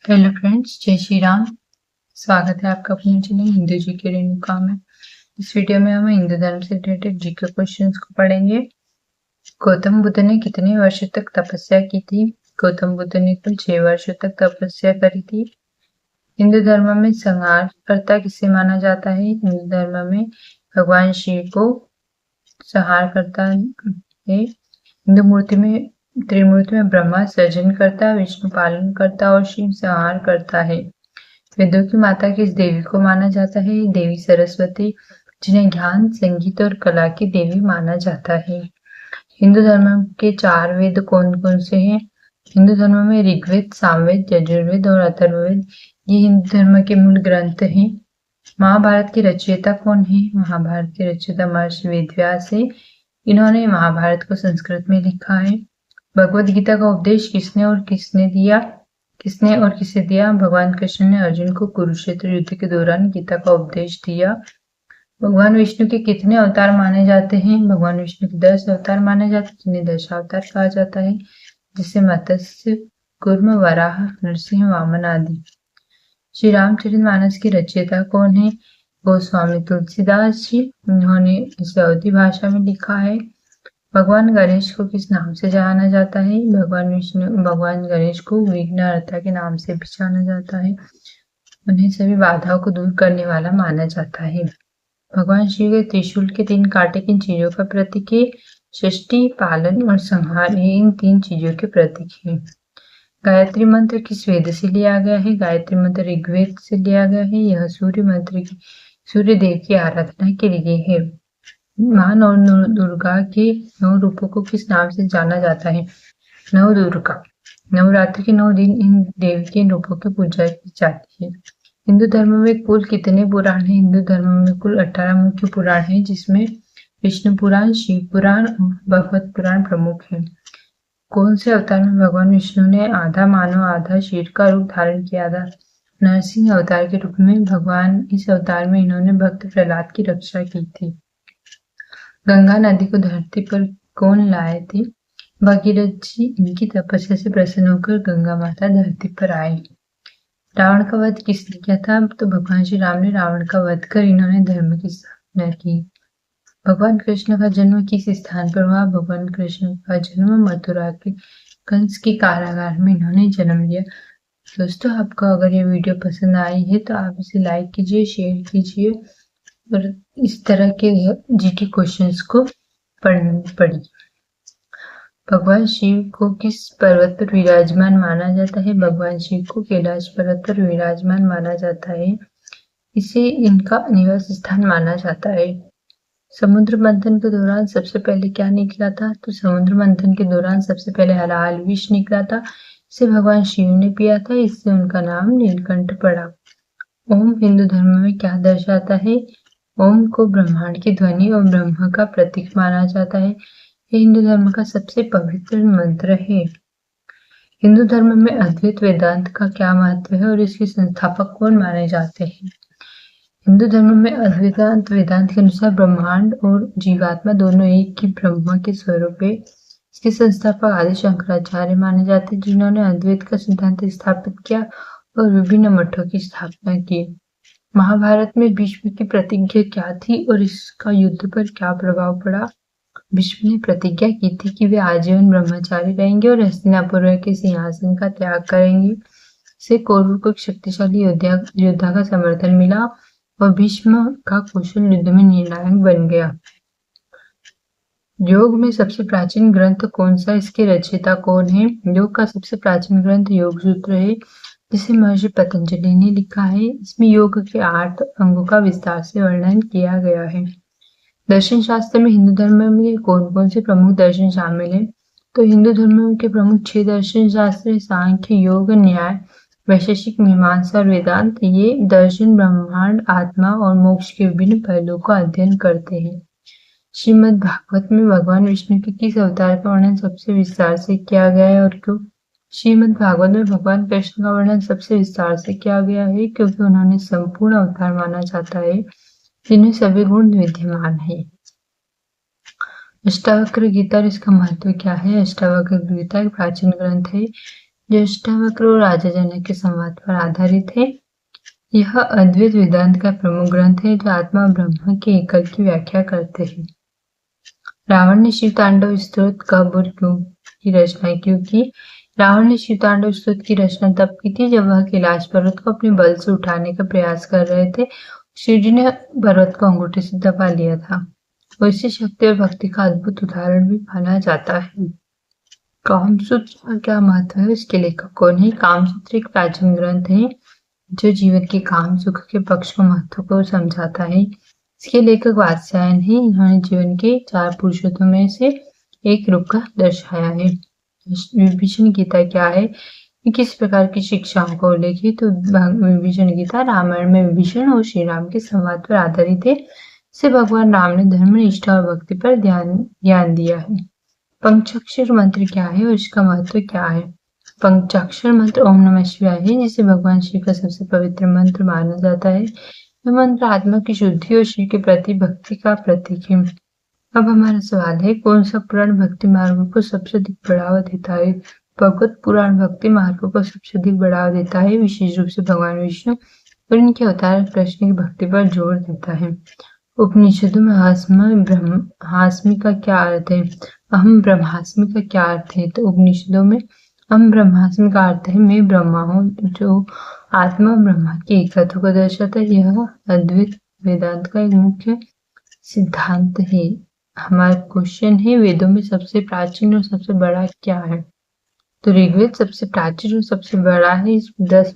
Hello friends, जय श्री राम। स्वागत है आपका अपने चैनल हिंदू जी के रेणुका में। इस वीडियो में हम हिंदू धर्म से रिलेटेड जीके क्वेश्चंस को पढ़ेंगे। गौतम बुद्ध ने कितने वर्षों तक तपस्या की थी? गौतम बुद्ध ने कुल 6 वर्षों तक तपस्या करी थी। हिंदू धर्म में संहारकर्ता किसे माना जाता है? हिंदू धर्म में भगवान शिव को संहारकर्ता है। हिंदू मूर्ति में त्रिमूर्ति में ब्रह्मा सृजन करता, विष्णु पालन करता और शिव संहार करता है। वेदों की माता किस देवी को माना जाता है? देवी सरस्वती, जिन्हें ज्ञान, संगीत और कला की देवी माना जाता है। हिंदू धर्म के 4 वेद कौन कौन से हैं? हिंदू धर्म में ऋग्वेद, सामवेद, यजुर्वेद और अथर्ववेद ये हिंदू धर्म के मूल ग्रंथ हैं। महाभारत की रचयिता कौन है? महाभारत के रचयिता महर्षि वेदव्यास है। इन्होंने महाभारत को संस्कृत में लिखा है। भगवद गीता का उपदेश किसने और किसे दिया? भगवान कृष्ण ने अर्जुन को कुरुक्षेत्र युद्ध के दौरान गीता का उपदेश दिया। भगवान विष्णु के कितने अवतार माने जाते हैं? भगवान विष्णु के 10 अवतार माने जाते हैं, जिन्हें दशावतार कहा जाता है, जिसे मत्स्य, कूर्म, वराह, नरसिंह, वामन आदि। श्री रामचरितमानस की रचयिता कौन है? गोस्वामी तुलसीदास जी। इन्होंने इसे अवधी भाषा में लिखा है। भगवान गणेश को किस नाम से जाना जाता है? भगवान गणेश को विघ्नहर्ता के नाम से भी जाना जाता है। उन्हें सभी बाधाओं को दूर करने वाला माना जाता है। भगवान शिव के त्रिशूल के 3 कांटे किन चीजों का प्रतीक है? सृष्टि, पालन और संहार इन 3 चीजों के प्रतीक है। गायत्री मंत्र किस वेद से लिया गया है? गायत्री मंत्र ऋग्वेद से लिया गया है। यह सूर्य देव की आराधना के लिए है। मां दुर्गा के 9 रूपों को किस नाम से जाना जाता है? नव दुर्गा। नवरात्रि के 9 दिन इन देवी के रूपों की पूजा की जाती है। हिंदू धर्म में कुल कितने पुराण हैं? हिंदु धर्म में कुल 18 मुख्य पुराण हैं, जिसमें विष्णु पुराण, शिव पुराण और भगवत पुराण प्रमुख हैं। कौन से अवतार में भगवान विष्णु ने आधा मानव आधा शेर का रूप धारण किया था? नरसिंह अवतार के रूप में भगवान इस अवतार में इन्होंने भक्त प्रहलाद की रक्षा की थी। गंगा नदी को धरती पर कौन लाए थे? भगीरथ जी। इनकी तपस्या से प्रसन्न होकर गंगा माता धरती पर आई। रावण का वध किसने किया था? तो भगवान श्री राम ने रावण का वध कर इन्होंने धर्म की स्थापना की। भगवान कृष्ण का जन्म किस स्थान पर हुआ? भगवान कृष्ण का जन्म मथुरा के कंस के कारागार में इन्होंने जन्म लिया। दोस्तों, आपको अगर ये वीडियो पसंद आई है तो आप इसे लाइक कीजिए, शेयर कीजिए और इस तरह के जीके क्वेश्चंस को पढ़िए। भगवान शिव को किस पर्वत पर विराजमान माना जाता है? भगवान शिव को कैलाश पर्वत पर विराजमान माना जाता है। इसे इनका निवास स्थान माना जाता है। समुद्र मंथन के दौरान सबसे पहले क्या निकला था? तो समुद्र मंथन के दौरान सबसे पहले हलाहल विष निकला था। इसे भगवान शिव ने पिया था, इससे उनका नाम नीलकंठ पड़ा। ओम हिंदू धर्म में क्या दर्शाता है? ओम को ब्रह्मांड की ध्वनि और ब्रह्म का प्रतीक माना जाता है। यह हिंदू धर्म का सबसे पवित्र मंत्र है। हिंदू धर्म में अद्वैत वेदांत का क्या महत्व है और इसके संस्थापक कौन माने जाते हैं? हिंदू धर्म में अद्वैत वेदांत के अनुसार ब्रह्मांड और जीवात्मा दोनों एक ही ब्रह्म के स्वरूप है। इसके संस्थापक आदि शंकराचार्य माने जाते हैं, जिन्होंने अद्वैत का सिद्धांत स्थापित किया और विभिन्न मठों की स्थापना की। महाभारत में भीष्म की प्रतिज्ञा क्या थी और इसका युद्ध पर क्या प्रभाव पड़ा? भीष्म ने प्रतिज्ञा की थी कि वे आजीवन ब्रह्मचारी रहेंगे और हस्तिनापुर के सिंहासन का त्याग करेंगे। से कौरवों को एक शक्तिशाली योद्धा का समर्थन मिला और भीष्म का कौशल युद्ध में निर्णायक बन गया। योग में सबसे प्राचीन ग्रंथ कौन सा? इसके रचयिता कौन है? योग का सबसे प्राचीन ग्रंथ योग सूत्र है, जिसे महर्षि पतंजलि ने लिखा है। इसमें योग के 8 अंगों का विस्तार से वर्णन किया गया है। दर्शन शास्त्र में हिंदू धर्म में कौन कौन से प्रमुख दर्शन शामिल हैं? तो हिंदू धर्म के प्रमुख 6 दर्शन शास्त्र सांख्य, योग, न्याय, वैशेषिक, मीमांसा और वेदांत। ये दर्शन ब्रह्मांड, आत्मा और मोक्ष के विभिन्न पहलुओं का अध्ययन करते हैं। श्रीमद् भागवत में भगवान विष्णु के किस अवतार का वर्णन सबसे विस्तार से किया गया है और क्यों? श्रीमद् भागवत में भगवान कृष्ण का वर्णन सबसे विस्तार से किया गया है क्योंकि उन्होंने संपूर्ण अवतार माना जाता है, जिनमें सभी गुण विद्यमान है। अष्टावक्र गीता और इसका महत्व क्या है? अष्टावक्र गीता एक प्राचीन ग्रंथ है। जो अष्टावक्र और राजा जनक के संवाद पर आधारित है। यह अद्वैत वेदांत का प्रमुख ग्रंथ है जो आत्मा और ब्रह्म के एकल की व्याख्या करते हैं। रावण ने शिव तांडव स्तोत्र कब और क्यों की रचना? क्योंकि रावण ने शिव तांडव स्तोत्र की रचना तब की थी जब वह कैलाश पर्वत को अपने बल से उठाने का प्रयास कर रहे थे। शिव जी ने पर्वत को अंगूठे से दबा लिया था। वैसी शक्ति और भक्ति का अद्भुत उदाहरण भी माना जाता है। कामसूत्र का क्या महत्व है? इसके लेखक कौन है? कामसूत्र एक प्राचीन ग्रंथ है जो जीवन के काम सुख के पक्ष को महत्व को समझाता है। इसके लेखक वात्स्यायन है। इन्होंने जीवन के 4 पुरुषोत्तम में से एक रूप का दर्शाया है। विभीषण गीता क्या है? किस प्रकार की शिक्षाओं का उल्लेख है? तो विभीषण गीता रामायण में विभीषण और श्री राम के संवाद पर आधारित है। इसे भगवान राम ने धर्म, निष्ठा और भक्ति पर ध्यान दिया है। पंचाक्षर मंत्र क्या है और इसका महत्व क्या है? पंचाक्षर मंत्र ओम नमः शिवाय है, जिसे भगवान शिव का सबसे पवित्र मंत्र माना जाता है। यह मंत्र आत्मा की शुद्धि और शिव के प्रति भक्ति का प्रतीक है। अब हमारा सवाल है, कौन सा पुराण भक्ति मार्ग को सबसे अधिक बढ़ावा देता है? भगवत पुराण भक्ति मार्ग को सबसे अधिक बढ़ावा देता है, विशेष रूप से भगवान विष्णु और इनके अवतार कृष्ण की भक्ति पर जोर देता है। उपनिषदों में ब्रह्मास्मि का क्या अर्थ है? अहम ब्रह्मास्मि का क्या अर्थ है? तो उपनिषदों में अहम ब्रह्मास्मि का अर्थ है मैं ब्रह्मा हूँ, जो आत्मा ब्रह्मा के एकत्व को दर्शाता है। यह अद्वैत वेदांत का एक मुख्य सिद्धांत है। हमारा क्वेश्चन है, वेदों में सबसे प्राचीन और सबसे बड़ा क्या है? तो ऋग्वेद सबसे प्राचीन और सबसे बड़ा है। इस 10